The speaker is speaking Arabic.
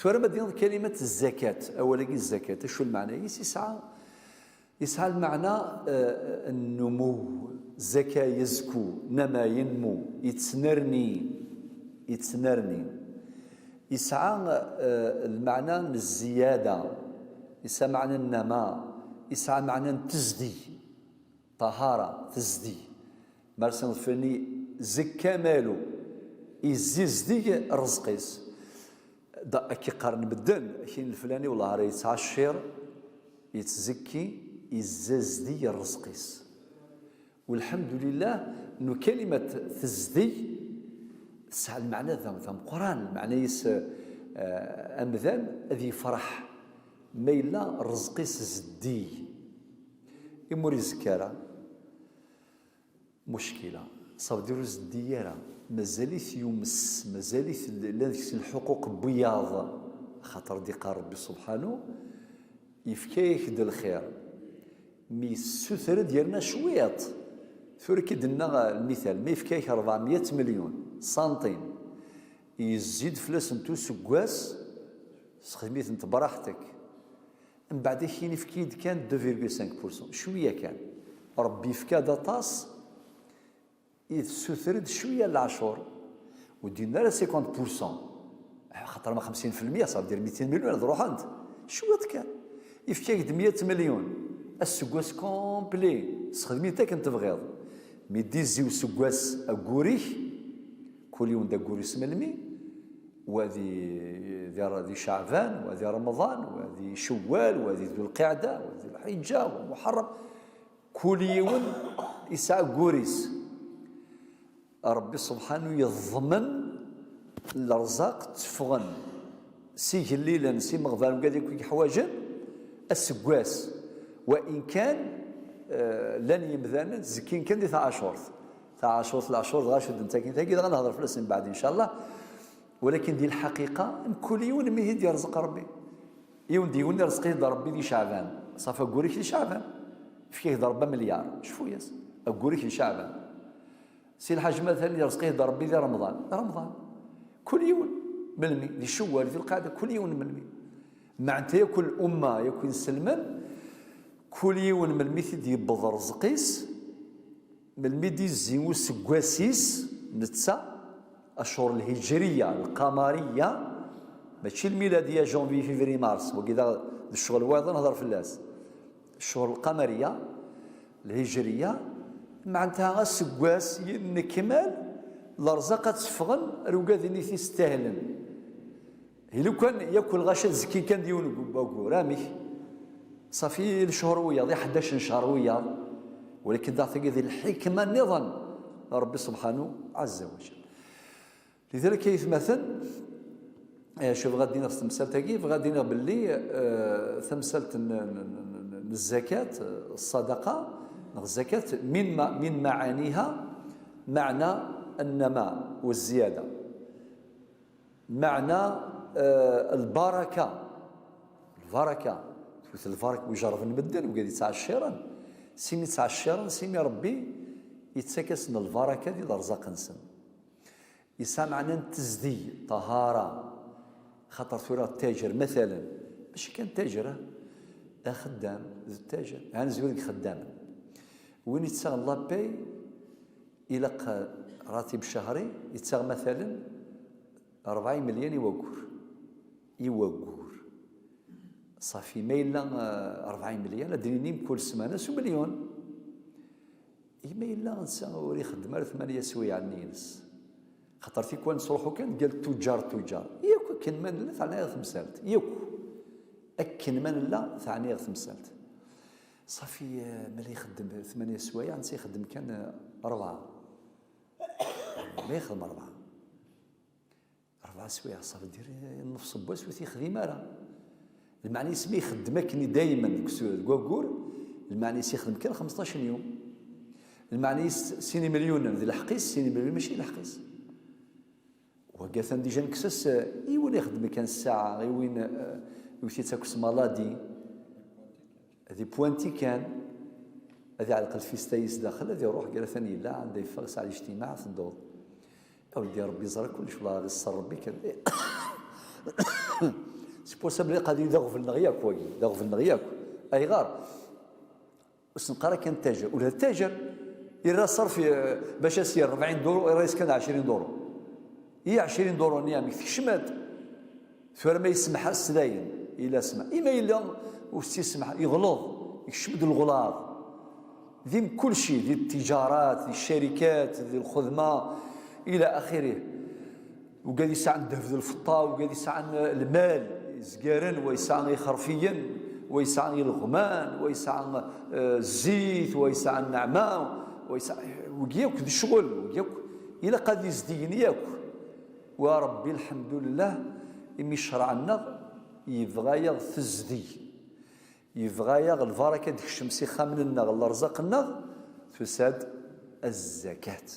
ثم مدينة كلمة الزكاة. أولا الزكاة شو المعنى؟ يسعى المعنى النمو. زكاة يزكو، نما ينمو، يتسنرني. يسعى المعنى الزيادة، يسعى معنى النماء، يسعى معنى تزدي، طهارة تزدي. مرسل الفلاني زكا مالو يزدي الرزقيس. كي قارن بالدن كاين الفلاني والله راه يتعشر يتزكي يزدي الرزقيس. والحمد لله انه كلمه تزدي تسعى المعنى ذا قران المعنى يس امذان ذي فرح ما الا الرزقيس زدي يمور يزكارا مشكله صافي ديرو زدياره مازاليت يمس مازاليت الحقوق بياض خاطر ديقا ربي سبحانه يفكيك د الخير مي السثر ديالنا شويط ثوري كي درنا المثال ما يفكيك 400 مليون سنتيم يزيد فلوس نتو سكواس خدميت انت براحتك من بعد كاين يفكيد كان 2.5% شويه كان ربي يفكا داطاس يسثرد شويه العشور ودينا له 50% خاطر ما 50% صافي دير 200 مليون تروح انت شويه كان يفكاك 100 مليون السكواس كومبلي خدميتك انت تبغيض مي ديزيو سكواس اكوريك كل يوم دا كوري سملمي وهذه شعبان وهذه رمضان وهذه شوال وهذه ذو القعده وهذه الحجه ومحرم كل يوم يسعى كوريس ربي سبحانه يضمن الارزاق تفغن سي الليلا سي مغفر كذلك حواجا السكواس وان كان لن يمذان زكين كان دي تاع عاشور العشور غاشد انت كي غنهضر فلوس من بعد ان شاء الله ولكن دي الحقيقه كل يوم مي دي رزق ربي يوم رزقي ربي دي شعبان صافي اقولك دي شعبان فيه ضربه مليار شويه اقولك دي شعبان سي الحاج مثلا رزقيه ربي دي رمضان كل يوم ملمي دي شوال في القاعده كل يوم ملمي معناتها ياكل امه يكون سلمان كل يوم ملمي دي بض رزقيس ملمي دي زيو سكواسيس نتسا اشهر الهجريه القمريه ماشي الميلاديه جونفي فيفري مارس وكذا الشغل واضح نهضر في الناس الشهور القمريه الهجريه معناتها السكواس نكمل الارزاق تسفغن رقاد تستاهلن لو كان ياكل غاشا زكي كان ديون رامي صافي الشهر وياض 11 شهر وياض ولكن تعطيك هذه الحكمه نظام ربي سبحانه عز وجل. لذلك كيف مثلا شوف غادينا في التمثال تاعي غادينا باللي تمثال الزكاه الصدقه الزكاه من معانيها معنى النماء والزياده معنى البركه مثل البركه ويجرب نبدل وقال يتعشرن سيمي تعشرن سيمي ربي يتسكسن البركه ديال الرزق نسن يسمى معنى تزدي طهاره خاطر ثورة التاجر مثلا ماشي كان تاجر خدام التاجر يعني زوين خدام وين يتساغ الله باي الى راتب شهري يتساغ مثلا 40 مليون يوقور صافي ما الا 40 مليون ادريني كل سمانه سو مليون ما الا نساو يخدم 8 سوايع النينس خاطر في كون نصروحو كان قال تجار ياكو كان من لا ثاني ثمسالت ياكو اكن من لا ثاني ثمسالت صافي ملي يخدم 8 سوايع نسي يخدم كان 4 ما يخدم 4 سوايع صافي دير نفس بواس وثي خديمه راه المعني يسمي يخدمك دائما كوكور المعني يخدم كان 15 يوم المعني سيني مليون ذي الحقيس سيني مليون ماشي الحقيس وكاثن ديجا نكسس ايوين يخدم كان الساعه ايوين يوثي تاكس مالادي هذه بوانتي كان هذه على الاقل في ستايس داخل هذه يروح قال ثاني لا عنده يفرس على الاجتماع في الدور اولدي ربي يزرك كلش والله الصر ربي كان سي بوسيبل قادر يدغفلنا غياك يدغفلنا غياك اي غار بس نقرا كان تاجر ولا التاجر يرى صرف باش يسير 40 دورو يرى يسكن 20 دورو هي 20 دورو نيام يكشمات ثم ما يسمح السداين الى سمع اما الا وستسمح يغلظ يكشمد الغلاظ ذي كل شيء ذي التجارات ذي الشركات ذي الخدمه الى اخره وقال يسعى دهف الفطا وقال يسعى المال زقارن ويسعى خرفيا ويسعى الغمان ويسعى الزيت ويسعى النعماء ويسعى وياك ذي الشغل وياك الى قد يزدين ياك وربي الحمد لله إمي شرعنا يبغى يغ تزدي يبغى يغ البركه ديك الشمس خاملنا الله رزقنا تساد الزكاه.